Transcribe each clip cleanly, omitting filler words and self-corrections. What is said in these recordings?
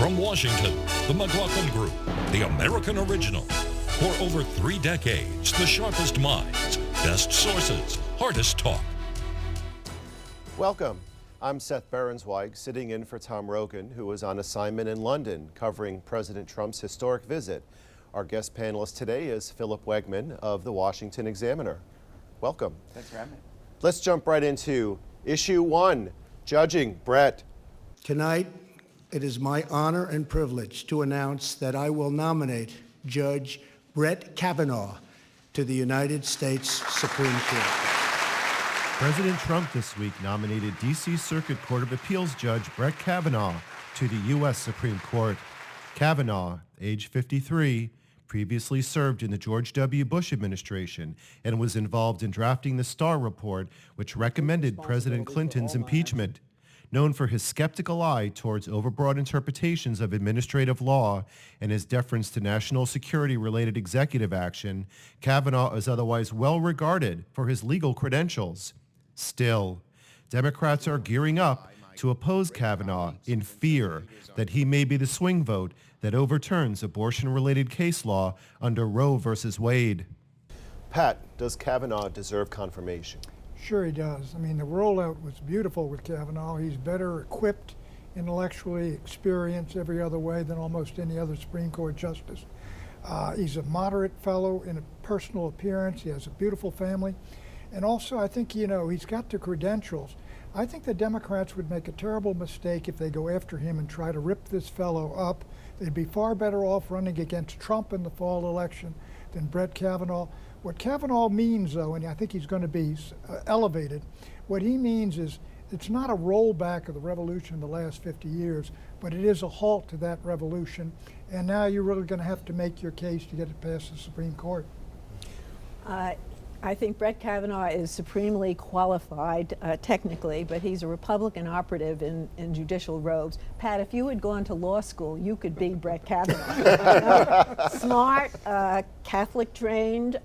From Washington, the McLaughlin Group, the American original. For over 3 decades, the sharpest minds, best sources, hardest talk. Welcome. I'm Seth Berensweig, sitting in for Tom Rogan, who was on assignment in London covering President Trump's historic visit. Our guest panelist today is Philip Wegman of the Washington Examiner. Welcome. Thanks for having me. Let's jump right into issue 1, judging. Brett. Tonight, it is my honor and privilege to announce that I will nominate Judge Brett Kavanaugh to the United States Supreme Court. President Trump this week nominated D.C. Circuit Court of Appeals Judge Brett Kavanaugh to the U.S. Supreme Court. Kavanaugh, age 53, previously served in the George W. Bush administration and was involved in drafting the Starr Report, which recommended President Clinton's impeachment. Known for his skeptical eye towards overbroad interpretations of administrative law and his deference to national security-related executive action, Kavanaugh is otherwise well regarded for his legal credentials. Still, Democrats are gearing up to oppose Kavanaugh in fear that he may be the swing vote that overturns abortion-related case law under Roe v. Wade. Pat, does Kavanaugh deserve confirmation? Sure he does. I mean, the rollout was beautiful with Kavanaugh. He's better equipped, intellectually experienced every other way than almost any other Supreme Court justice. He's a moderate fellow in a personal appearance. He has a beautiful family. And also, I think, he's got the credentials. I think the Democrats would make a terrible mistake if they go after him and try to rip this fellow up. They'd be far better off running against Trump in the fall election than Brett Kavanaugh. What Kavanaugh means, though, and I think he's going to be elevated, what he means is it's not a rollback of the revolution in the last 50 years, but it is a halt to that revolution. And now you're really going to have to make your case to get it past the Supreme Court. I think Brett Kavanaugh is supremely qualified technically, but he's a Republican operative in judicial robes. Pat, if you had gone to law school, you could be Brett Kavanaugh. Smart, Catholic trained,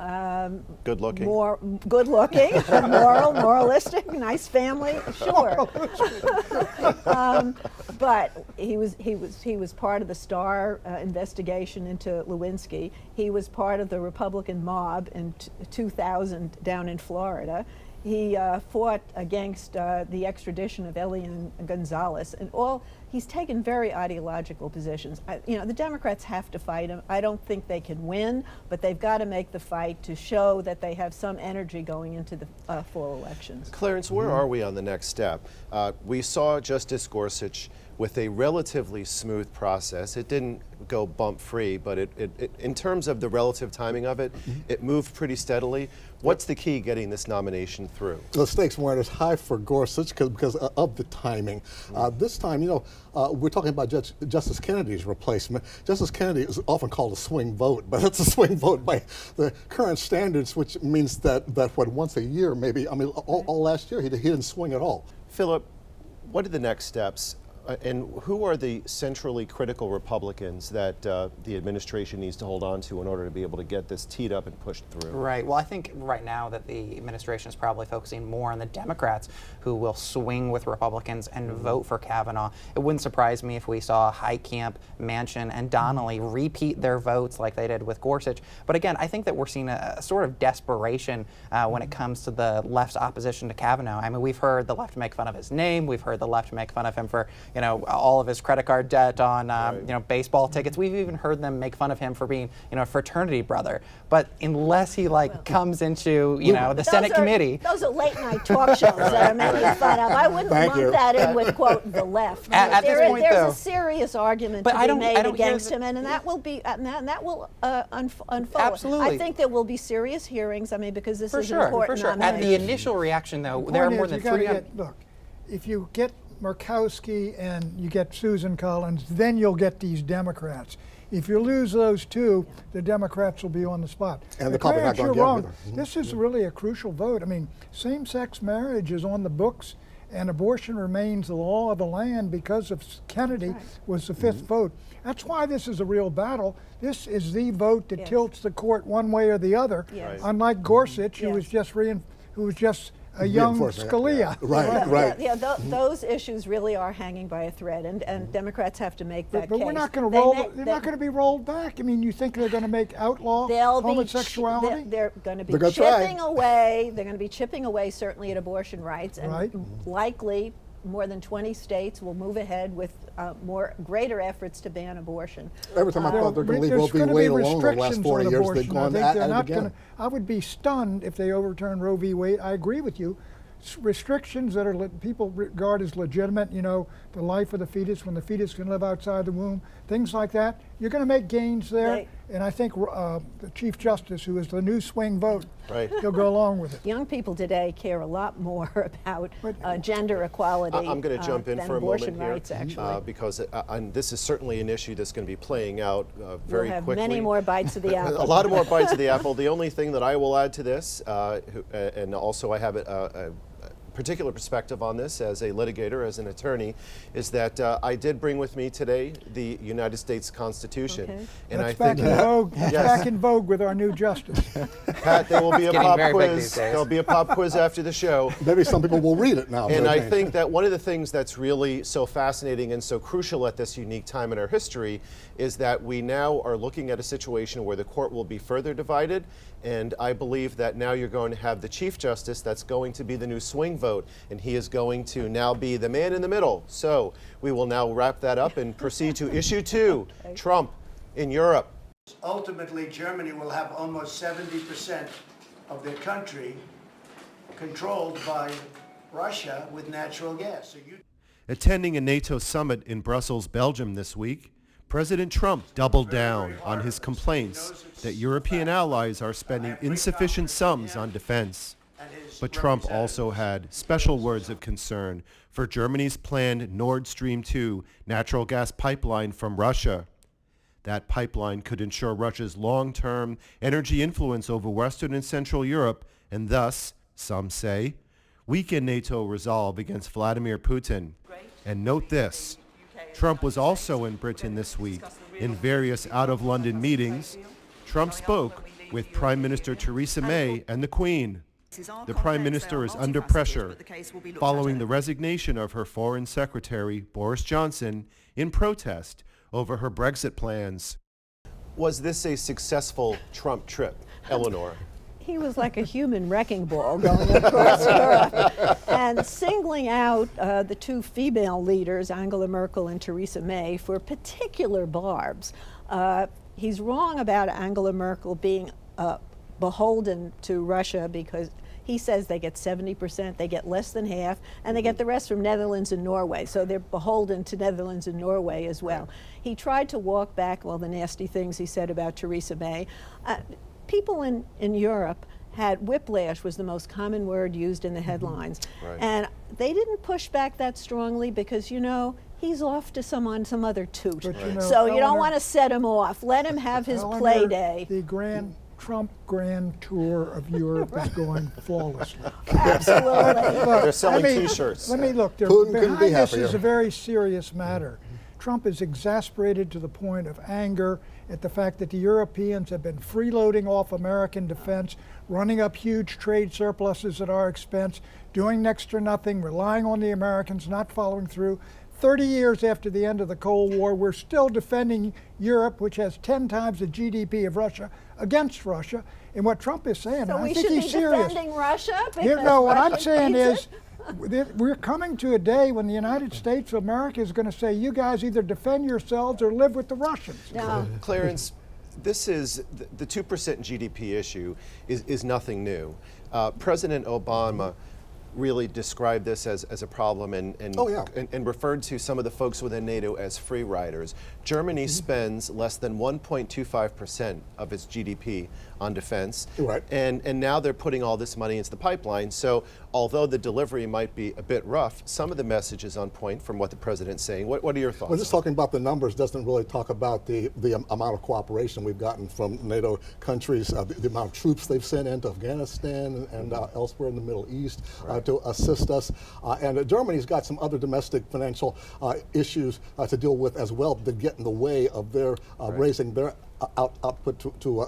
good looking, moralistic, nice family, sure. But he was part of the Starr investigation into Lewinsky. He was part of the Republican mob in 2000 down in Florida. He fought against the extradition of Elian Gonzalez, and he's taken very ideological positions. The Democrats have to fight him. I don't think they can win, but they've got to make the fight to show that they have some energy going into the fall elections. Clarence, where are we on the next step? We saw Justice Gorsuch with a relatively smooth process. It didn't go bump-free, but it in terms of the relative timing of it, it moved pretty steadily. What's the key getting this nomination through? The stakes weren't as high for Gorsuch because of the timing. This time, we're talking about Justice Kennedy's replacement. Justice Kennedy is often called a swing vote, but it's a swing vote by the current standards, which means that once a year, maybe, all last year, he didn't swing at all. Philip, what are the next steps? And who are the centrally critical Republicans that the administration needs to hold on to in order to be able to get this teed up and pushed through? Right. Well, I think right now that the administration is probably focusing more on the Democrats who will swing with Republicans and vote for Kavanaugh. It wouldn't surprise me if we saw Heitkamp, Manchin, and Donnelly repeat their votes like they did with Gorsuch. But again, I think that we're seeing a sort of desperation when it comes to the left's opposition to Kavanaugh. I mean, we've heard the left make fun of his name. We've heard the left make fun of him for all of his credit card debt on, baseball tickets. We've even heard them make fun of him for being, a fraternity brother. But unless he comes into, the Senate committee. Those are late night talk shows that are making fun of. I wouldn't lump that in with, quote, the left. At this point, there's a serious argument to be made against him, and that will be, that will unfold. Absolutely. I think there will be serious hearings, because this is an important nomination. At the initial reaction, though, there are more than 300. Look, if you get Murkowski and you get Susan Collins, then you'll get these Democrats. If you lose those two, the Democrats will be on the spot. And the probably not going to get wrong. This is really a crucial vote. I mean, same-sex marriage is on the books, and abortion remains the law of the land because of Kennedy was the fifth vote. That's why this is a real battle. This is the vote that tilts the court one way or the other. Unlike Gorsuch, who was just a young Reinforcement, Scalia. yeah. Right, right. Yeah, those issues really are hanging by a thread, and Democrats have to make that But case. we're not going to roll. They're not going to be rolled back. I mean, you think they're going to make outlaw homosexuality? They're going to be They're gonna try. chipping away. They're going to be chipping away certainly at abortion rights, and Right. likely more than 20 states will move ahead with greater efforts to ban abortion. Every time I thought they're going to leave Roe There's v. going to Wade be alone the last restrictions 40 on years, abortion. they've gone I think at they're it not again. going to. I would be stunned if they overturn Roe v. Wade. I agree with you. Restrictions that are people regard as legitimate, you know, the life of the fetus, when the fetus can live outside the womb, things like that. You're going to make gains there, and I think the Chief Justice, who is the new swing vote, Right. he'll go along with it. Young people today care a lot more about gender equality I'm going to jump in than for a abortion moment here, rights, actually. because this is certainly an issue that's going to be playing out very we'll have quickly. many more bites of the apple. A lot of more bites of the apple. The only thing that I will add to this, and also I have a particular perspective on this as a litigator, as an attorney, is that I did bring with me today the United States Constitution, Okay. and That's I think back in vogue. That's back in vogue with our new justice. Pat, there will be a getting pop very big quiz. these days. There'll be a pop quiz after the show. Maybe some people will read it now. And for a I change. think that one of the things that's really so fascinating and so crucial at this unique time in our history is that we now are looking at a situation where the court will be further divided, and I believe that now you're going to have the Chief Justice that's going to be the new swing vote, and he is going to now be the man in the middle. So we will now wrap that up and proceed to issue 2, Trump in Europe. Ultimately, Germany will have almost 70% of their country controlled by Russia with natural gas. So Attending a NATO summit in Brussels, Belgium this week, President Trump doubled down on his complaints that European allies are spending insufficient sums on defense. But Trump also had special words of concern for Germany's planned Nord Stream 2 natural gas pipeline from Russia. That pipeline could ensure Russia's long-term energy influence over Western and Central Europe and thus, some say, weaken NATO resolve against Vladimir Putin. And note this, Trump was also in Britain this week. In various out-of-London meetings, Trump spoke with Prime Minister Theresa May and the Queen. The Prime Minister is under pressure following the resignation of her Foreign Secretary, Boris Johnson, in protest over her Brexit plans. Was this a successful Trump trip, Eleanor? He was like a human wrecking ball going across Europe and singling out the two female leaders, Angela Merkel and Theresa May, for particular barbs. He's wrong about Angela Merkel being beholden to Russia because he says they get 70%, they get less than half, and they get the rest from Netherlands and Norway. So they're beholden to Netherlands and Norway as well. He tried to walk back all the nasty things he said about Theresa May. People in Europe had whiplash was the most common word used in the headlines. Right. And they didn't push back that strongly because, you know, he's off to some other toot. But, you know, So you don't Eleanor- want to set him off. Let him have his Eleanor, play day. The Trump Grand Tour of Europe is going flawlessly. Absolutely. They're selling Let me- T-shirts. Let me look. Putin couldn't be Behind this happier. is a very serious matter. Trump is exasperated to the point of anger at the fact that the Europeans have been freeloading off American defense, running up huge trade surpluses at our expense, doing next to nothing, relying on the Americans, not following through. 30 years after the end of the Cold War, we're still defending Europe, which has 10 times the GDP of Russia, against Russia. And what Trump is saying, So and I we think should he's be serious. defending Russia? You because know, what I'm Russia saying needs is it? we're coming to a day when the United States of America is going to say, you guys either defend yourselves or live with the Russians. No. Clarence, this is the 2% GDP issue is nothing new. President Obama really described this as a problem and referred to some of the folks within NATO as free riders. Germany spends less than 1.25% of its GDP on defense. Right. And now they're putting all this money into the pipeline. So although the delivery might be a bit rough, some of the message is on point from what the president's saying. What are your thoughts? Well, just talking about the numbers doesn't really talk about the amount of cooperation we've gotten from NATO countries, the amount of troops they've sent into Afghanistan and elsewhere in the Middle East to assist us. And Germany's got some other domestic financial issues to deal with as well that get in the way of their raising their output to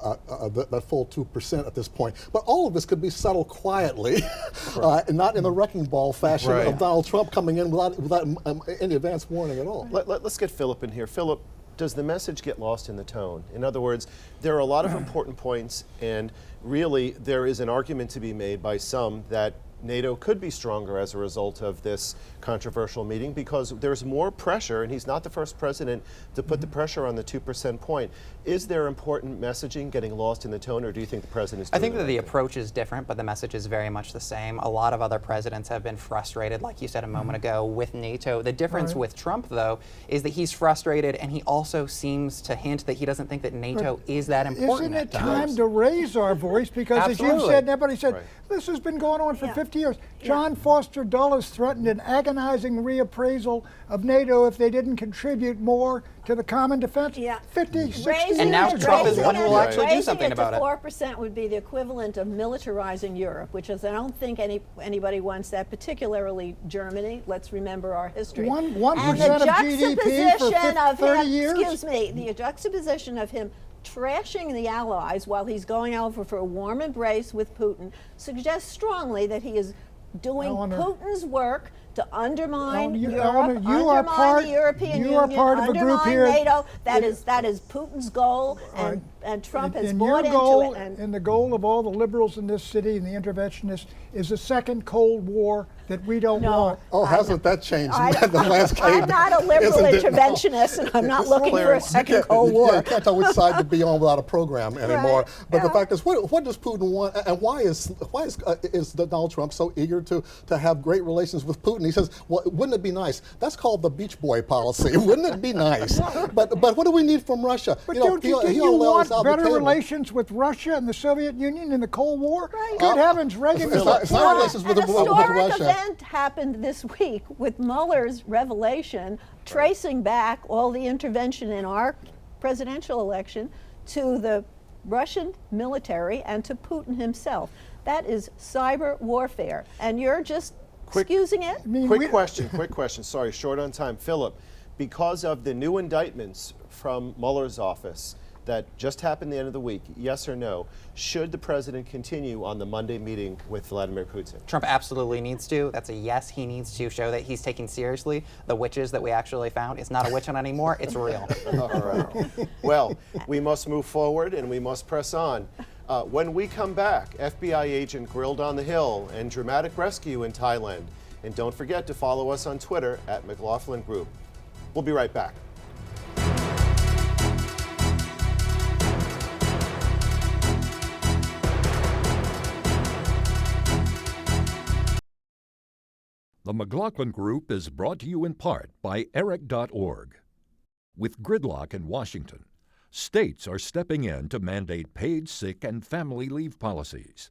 that full 2% at this point. But all of this could be settled quietly, and not in the wrecking ball fashion Right. of Donald Trump coming in without any advance warning at all. Let's get Philip in here. Philip, does the message get lost in the tone? In other words, there are a lot of important points, and really there is an argument to be made by some that NATO could be stronger as a result of this controversial meeting because there's more pressure, and he's not the first president to put the pressure on the 2% point. Is there important messaging getting lost in the tone, or do you think the president's doing I think that the right thing? approach is different, but the message is very much the same. A lot of other presidents have been frustrated, like you said a moment ago, with NATO. The difference with Trump, though, is that he's frustrated, and he also seems to hint that he doesn't think that NATO is that important. Isn't it at times. time to raise our voice? Because as you Absolutely. said, and everybody said, Right. this has been going on for Yeah. 50 years. John Foster Dulles threatened an agonizing reappraisal of NATO if they didn't contribute more to the common defense. Yeah. 50, 60 Raising And now years it- Trump ago. is one who will Right. actually do raising something about to it. 4% would be the equivalent of militarizing Europe, which is, I don't think anybody wants that, particularly Germany. Let's remember our history. 1% of GDP for juxtaposition of 30 him, years? excuse me, the juxtaposition of him trashing the Allies while he's going over for a warm embrace with Putin suggests strongly that he is doing Eleanor. Putin's work to undermine Eleanor, Europe, you are undermine part- the European you are Union, part of a group undermine here- NATO. That is Putin's goal, and Trump has and bought your into goal, it. and the goal of all the liberals in this city and the interventionists is a second Cold War that we don't No. want. Oh, hasn't that changed I- in the last I'm not a liberal Isn't it? interventionist, and I'm not looking for a Clarence, second Cold War. Yeah, you can't tell which side to be on without a program anymore. Right, But the yeah. fact is, what does Putin want, and why is Donald Trump so eager to have great relations with Putin? He says, well, wouldn't it be nice? That's called the Beach Boy policy. Wouldn't it be nice? But what do we need from Russia? But You know, don't you he think you allows want out the better table. relations with Russia and the Soviet Union in the Cold War? Right. Good heavens, Reagan it's was not- it's not a- relations with An historic Russia. event happened this week with Mueller's revelation tracing back all the intervention in our presidential election to the Russian military and to Putin himself. That is cyber warfare, and you're just excusing it? Quick question. Sorry, short on time. Philip, because of the new indictments from Mueller's office that just happened the end of the week, yes or no, should the president continue on the Monday meeting with Vladimir Putin? Trump absolutely needs to. That's a yes. He needs to show that he's taking seriously the witches that we actually found. It's not a witch hunt anymore. It's real. All right. Well, we must move forward and we must press on. When we come back, FBI agent grilled on the Hill and dramatic rescue in Thailand. And don't forget to follow us on Twitter at McLaughlin Group. We'll be right back. The McLaughlin Group is brought to you in part by Eric.org. With gridlock in Washington, states are stepping in to mandate paid sick and family leave policies,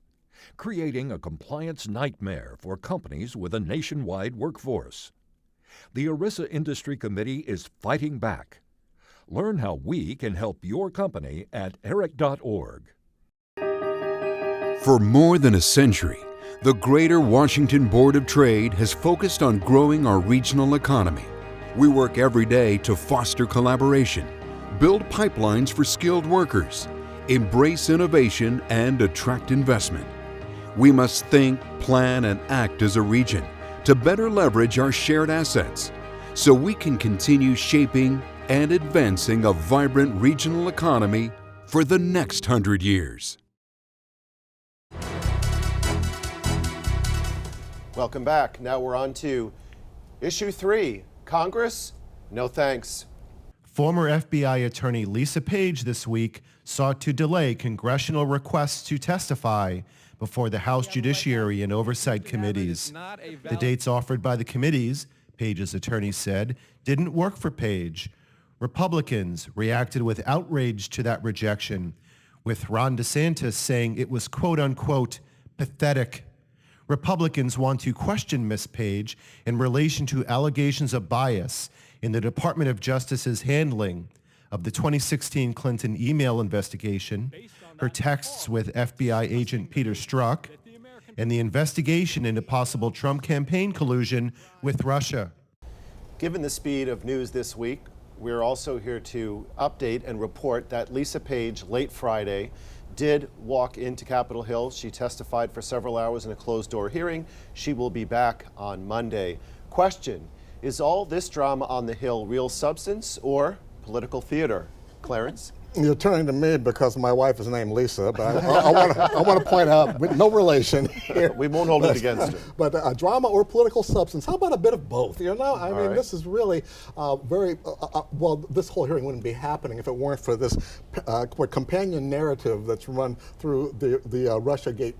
creating a compliance nightmare for companies with a nationwide workforce. The ERISA Industry Committee is fighting back. Learn how we can help your company at Eric.org. For more than a century, the Greater Washington Board of Trade has focused on growing our regional economy. We work every day to foster collaboration, build pipelines for skilled workers, embrace innovation, and attract investment. We must think, plan, and act as a region to better leverage our shared assets so we can continue shaping and advancing a vibrant regional economy for the next 100 years. Welcome back. Now we're on to issue 3. Congress, no thanks. Former FBI attorney Lisa Page this week sought to delay congressional requests to testify before the House Judiciary and Oversight Committees. The dates offered by the committees, Page's attorney said, didn't work for Page. Republicans reacted with outrage to that rejection, with Ron DeSantis saying it was quote-unquote pathetic. Republicans want to question Ms. Page in relation to allegations of bias in the Department of Justice's handling of the 2016 Clinton email investigation, her texts with FBI agent Peter Strzok, and the investigation into possible Trump campaign collusion with Russia. Given the speed of news this week, we're also here to update and report that Lisa Page, late Friday, did walk into Capitol Hill. She testified for several hours in a closed-door hearing. She will be back on Monday. Question, is all this drama on the Hill real substance or political theater? Clarence? You're turning to me because my wife is named Lisa, but I want to point out, with no relation here. We won't hold it against her. But drama or political substance, how about a bit of both? You know, I mean, right. this is really very, well, this whole hearing wouldn't be happening if it weren't for this companion narrative that's run through the Russiagate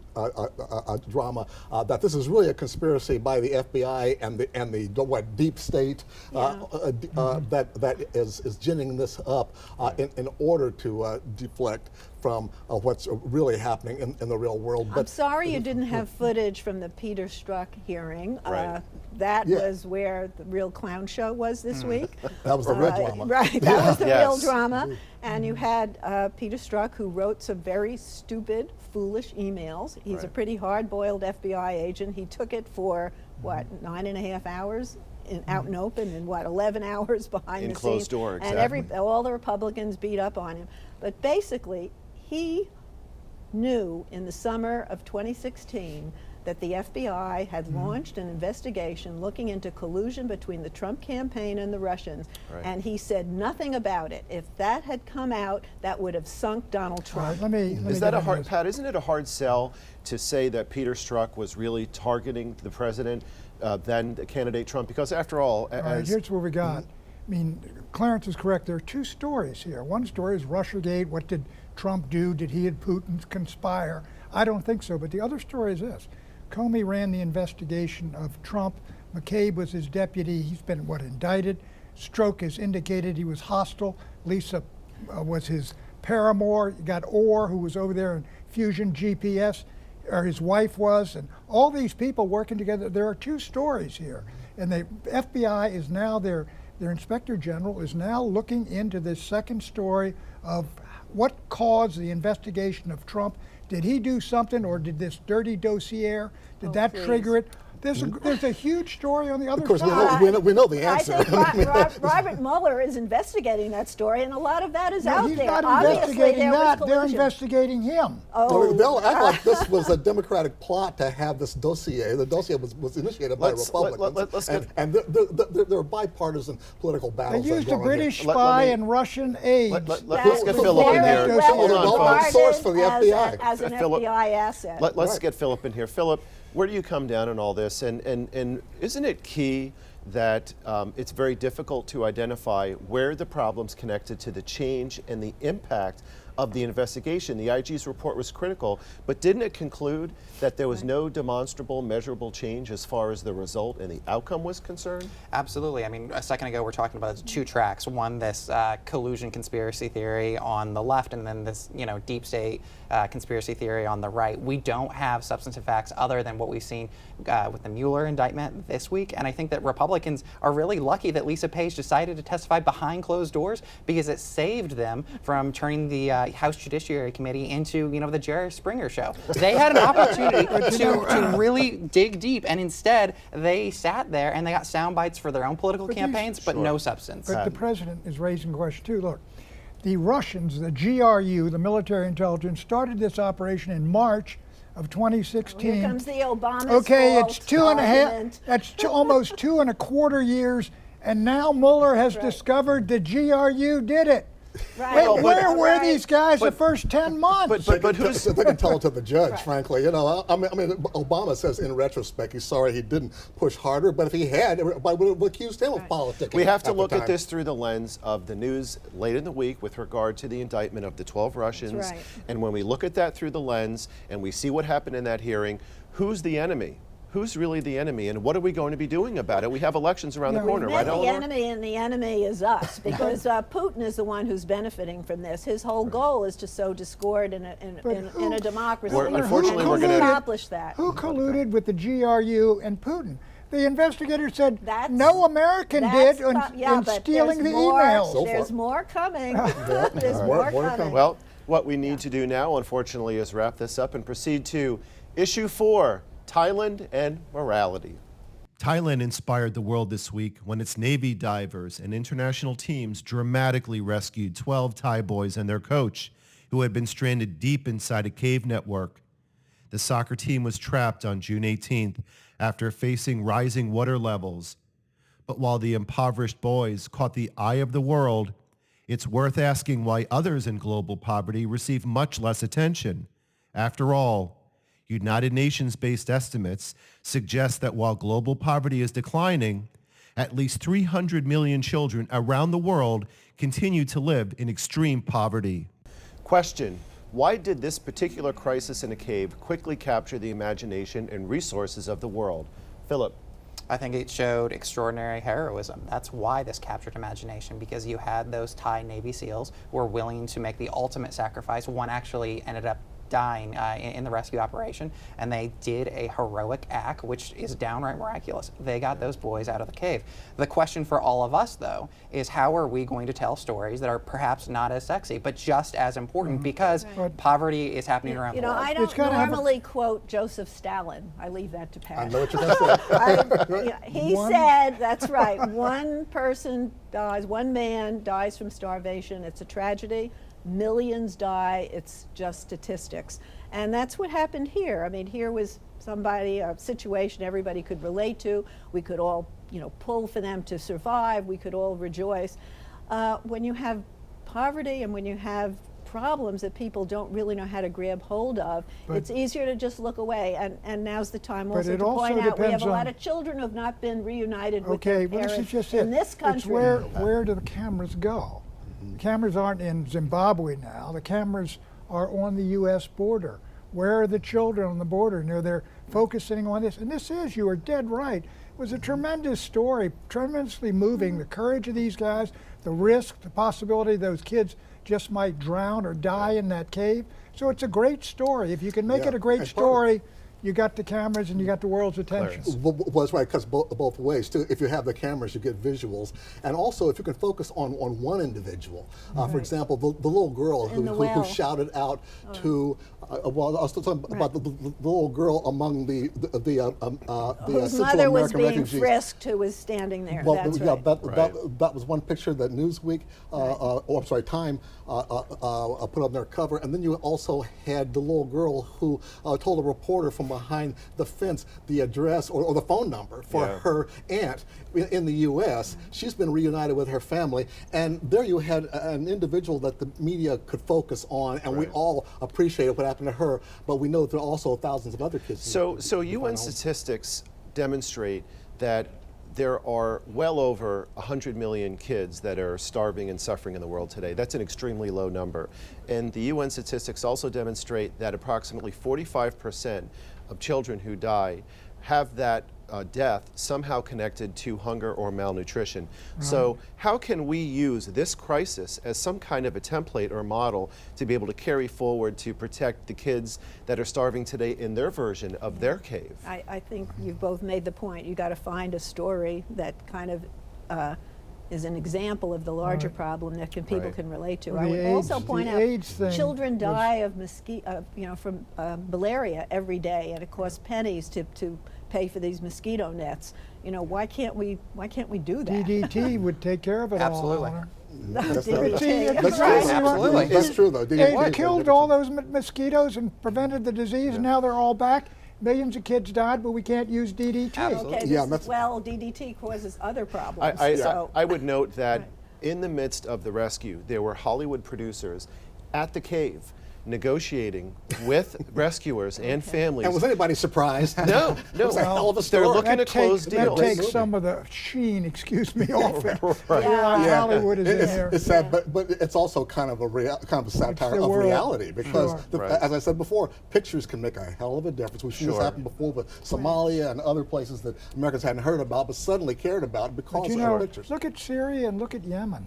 drama, that this is really a conspiracy by the FBI and the deep state that is ginning this up in order to deflect from what's really happening in the real world. I'm sorry you didn't have footage from the Peter Strzok hearing. Right. That was where the real clown show was this week. That was the real drama. Right, that was the real Yes. drama. And you had Peter Strzok, who wrote some very stupid, foolish emails. He's a Right. pretty hard-boiled FBI agent. He took it for, what, 9.5 hours? Out in open, and what, 11 hours behind In the closed scenes. door, And exactly. all the Republicans beat up on him. But basically, he knew in the summer of 2016 that the FBI had launched an investigation looking into collusion between the Trump campaign and the Russians, Right. and he said nothing about it. If that had come out, that would have sunk Donald All right, Trump. let me Is get that a into hard, this. Pat, isn't it a hard sell to say that Peter Strzok was really targeting the president, then the candidate Trump? Because after all, All right, here's what we got. I mean, Clarence is correct. There are two stories here. One story is Russiagate. What did Trump do? Did he and Putin conspire? I don't think so. But the other story is this. Comey ran the investigation of Trump. McCabe was his deputy. He's been, indicted. Strzok has indicated he was hostile. Lisa was his paramour. You got Orr, who was over there in Fusion GPS, or his wife was, and all these people working together. There are two stories here. And the FBI is now, their inspector general is now looking into this second story of what caused the investigation of Trump. Did he do something, or did this dirty dossier, did that trigger it? There's a huge story on the other Of course, side. we know the I answer. think Robert Mueller is investigating that story, and a lot of that is No, out he's there. not Obviously, investigating there was that. They're collusion. investigating him. They'll act like this was a Democratic plot to have this dossier. The dossier was initiated by Republicans. let's and there are bipartisan political They battles. used that a go on British here. spy me- and Russian aides. Let's get Philip in very here. well Hold on, regarded folks. source for the FBI. As an Philip- FBI asset. Let's get Philip in here. Philip, where do you come down on all this? And isn't it key that it's very difficult to identify where the problems connected to the change and the impact of the investigation? The IG's report was critical, but didn't it conclude that there was no demonstrable, measurable change as far as the result and the outcome was concerned? Absolutely. I mean, a second ago we're talking about two tracks. One, this collusion conspiracy theory on the left, and then this, deep state conspiracy theory on the right. We don't have substantive facts other than what we've seen with the Mueller indictment this week. And I think that Republicans are really lucky that Lisa Page decided to testify behind closed doors, because it saved them from turning the House Judiciary Committee into, the Jerry Springer show. They had an opportunity to really dig deep, and instead they sat there and they got sound bites for their own political But these- campaigns, but no substance. But the president is raising a question too. Look, the Russians, the GRU, the military intelligence, started this operation in March of 2016. Here comes the Obama's Okay, fault it's 2.5. argument. That's almost 2.25 years, and now Mueller has discovered the GRU did it. Right. Wait, where were Right. these guys the first 10 months? But who's They can tell it to the judge, Right. frankly. I mean, Obama says in retrospect he's sorry he didn't push harder, but if he had, everybody would have accused him of politicking. We have to at the look at time. this through the lens of the news late in the week with regard to the indictment of the 12 Russians. That's right. And when we look at that through the lens and we see what happened in that hearing, who's the enemy? Who's really the enemy, and what are we going to be doing about it? We have elections around the corner, We've right, met the Eleanor? enemy, and the enemy is us, because Putin is the one who's benefiting from this. His whole goal is to sow discord in a democracy. Unfortunately, and we're he's gonna- accomplished that. Who colluded with the GRU and Putin? The investigator said That's- no American That's did in, yeah, in but stealing the there's more, emails. So There's far. more coming. There's More more to come. coming. Well, what we need to do now, unfortunately, is wrap this up and proceed to issue 4, Thailand and morality. Thailand inspired the world this week when its Navy divers and international teams dramatically rescued 12 Thai boys and their coach, who had been stranded deep inside a cave network. The soccer team was trapped on June 18th after facing rising water levels. But while the impoverished boys caught the eye of the world, it's worth asking why others in global poverty receive much less attention. After all, United Nations-based estimates suggest that while global poverty is declining, at least 300 million children around the world continue to live in extreme poverty. Question: why did this particular crisis in a cave quickly capture the imagination and resources of the world? Philip. I think it showed extraordinary heroism. That's why this captured imagination, because you had those Thai Navy SEALs who were willing to make the ultimate sacrifice. One actually ended up dying in the rescue operation, and they did a heroic act, which is downright miraculous. They got those boys out of the cave. The question for all of us, though, is how are we going to tell stories that are perhaps not as sexy, but just as important, because poverty is happening around the world. I don't normally quote Joseph Stalin. I leave that to Pat. I know what you're going to say. He said, that's right, one person dies, one man dies from starvation. It's a tragedy. Millions die, it's just statistics. And that's what happened here. I mean, here was somebody, a situation everybody could relate to. We could all, pull for them to survive. We could all rejoice. When you have poverty and when you have problems that people don't really know how to grab hold of, it's easier to just look away. And now's the time also to point out we have a lot of children who have not been reunited with their parents in this country. It's where do the cameras go? The cameras aren't in Zimbabwe now. The cameras are on the U.S. border. Where are the children on the border? They're focusing on this. And this is, you are dead right. It was a tremendous story, tremendously moving. The courage of these guys, the risk, the possibility those kids just might drown or die in that cave. So it's a great story. If you can make it a great story, you got the cameras and you got the world's attention. Well, that's right, because both ways too. If you have the cameras, you get visuals, and also if you can focus on one individual. For example, the little girl who shouted out to. Well, I was talking about the little girl among the whose Central mother was American being refugees. frisked, who was standing there. Well, that's yeah, right. that was one picture that Newsweek, Time, put on their cover, and then you also had the little girl who told a reporter from behind the fence the address or the phone number for her aunt in the U.S. She's been reunited with her family, and there you had an individual that the media could focus on, and we all appreciated what happened to her, but we know there are also thousands of other kids. So UN statistics demonstrate that there are well over 100 million kids that are starving and suffering in the world today. That's an extremely low number. And the UN statistics also demonstrate that approximately 45% of children who die have that death somehow connected to hunger or malnutrition. So how can we use this crisis as some kind of a template or model to be able to carry forward to protect the kids that are starving today in their version of their cave? I think you've both made the point. You got to find a story that kind of is an example of the larger problem that people can relate to. Well, I would also point out children die of from malaria every day, and it costs pennies to pay for these mosquito nets. Why can't we do that? DDT would take care of it Absolutely. all. That's Absolutely. That's true, though. They killed all those mosquitoes and prevented the disease, and now they're all back. Millions of kids died, but we can't use DDT. Okay, DDT causes other problems. I would note that in the midst of the rescue, there were Hollywood producers at the cave negotiating with rescuers and families. And was anybody surprised? No. It was a hell of a They're story. looking to close deals. That takes some of the sheen, off it. Hollywood is in there. It's sad, but it's also kind of a satire of reality, because, as I said before, pictures can make a hell of a difference. We've seen this happen before with Somalia and other places that Americans hadn't heard about, but suddenly cared about because of pictures. Look at Syria and look at Yemen.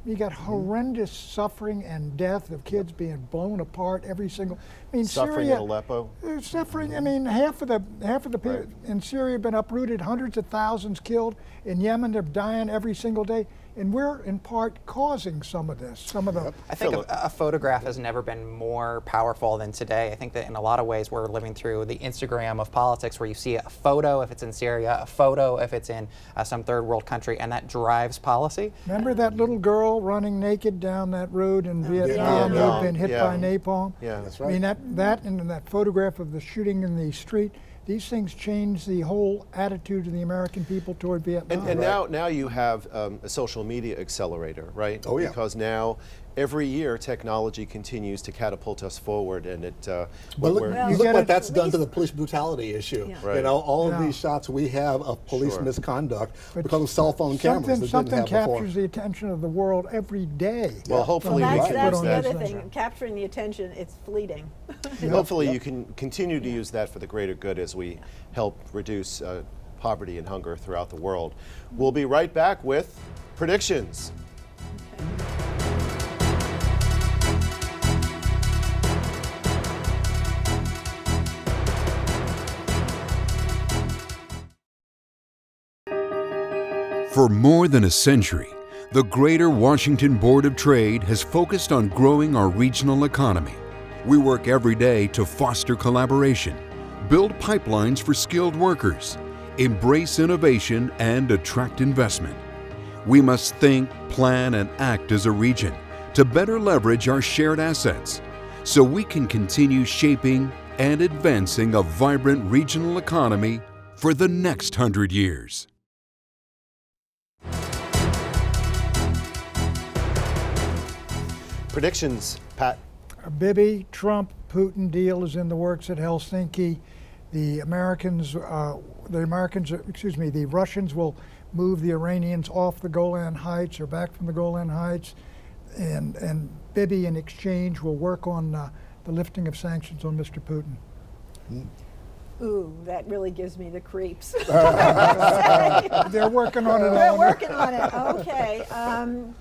You got horrendous suffering and death of kids being blown apart every single. Suffering Syria, in Aleppo. Suffering. half of the people in Syria have been uprooted. Hundreds of thousands killed. In Yemen, they're dying every single day. and we're in part causing some of this. Some of the I think a photograph has never been more powerful than today. I think that in a lot of ways we're living through the Instagram of politics, where you see a photo if it's in Syria, a photo if it's in some third world country, and that drives policy. Remember that little girl running naked down that road in Vietnam who had been hit by napalm? Yeah, that's right. I mean, that and that photograph of the shooting in the street, these things change the whole attitude of the American people toward Vietnam. And now you have a social media accelerator, right? Oh, yeah. Because now every year technology continues to catapult us forward, and it. But look, we're- look get what it- that's done to the police brutality issue. Yeah. Right. You know, all of Yeah. these shots we have of police Sure. misconduct But because of cell phone cameras that something didn't have before. captures the attention of the world every day. Well, hopefully Well, we that's, can that's use the that. other thing. Capturing the attention, it's fleeting. Hopefully you can continue to use that for the greater good as we help reduce poverty and hunger throughout the world. We'll be right back with predictions. For more than a century, the Greater Washington Board of Trade has focused on growing our regional economy. We work every day to foster collaboration, build pipelines for skilled workers, embrace innovation, and attract investment. We must think, plan, and act as a region to better leverage our shared assets so we can continue shaping and advancing a vibrant regional economy for the next 100 years. Predictions, Pat. A Bibi, Trump, Putin deal is in the works at Helsinki. The Russians will move the Iranians off the Golan Heights or back from the Golan Heights, and Bibi in exchange will work on the lifting of sanctions on Mr. Putin. Ooh, that really gives me the creeps. They're working on it. We're working on it. Okay.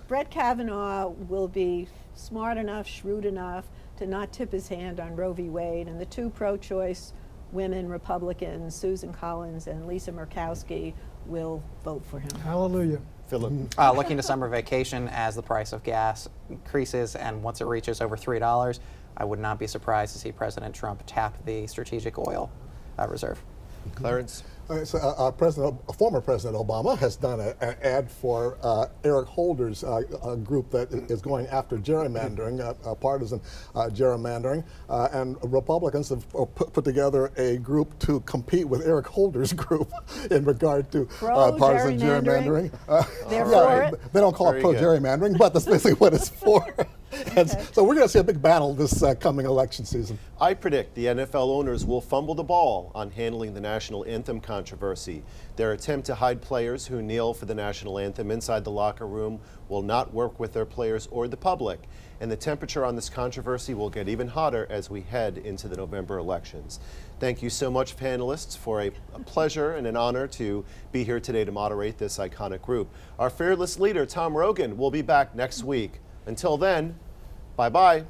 Brett Kavanaugh will be smart enough, shrewd enough to not tip his hand on Roe v. Wade, and the two pro-choice women Republicans, Susan Collins and Lisa Murkowski, will vote for him. Hallelujah. Philip. Looking to summer vacation as the price of gas increases, and once it reaches over $3, I would not be surprised to see President Trump tap the strategic oil reserve. Clarence. Former President Obama has done an ad for Eric Holder's group that is going after gerrymandering, partisan gerrymandering, and Republicans have put together a group to compete with Eric Holder's group in regard to partisan gerrymandering. They're for it? They don't call Very it good. pro-gerrymandering, but that's basically what it's for. And so we're going to see a big battle this coming election season. I predict the NFL owners will fumble the ball on handling the national anthem controversy. Their attempt to hide players who kneel for the national anthem inside the locker room will not work with their players or the public. And the temperature on this controversy will get even hotter as we head into the November elections. Thank you so much, panelists, for a pleasure and an honor to be here today to moderate this iconic group. Our fearless leader, Tom Rogan, will be back next week. Until then, bye-bye.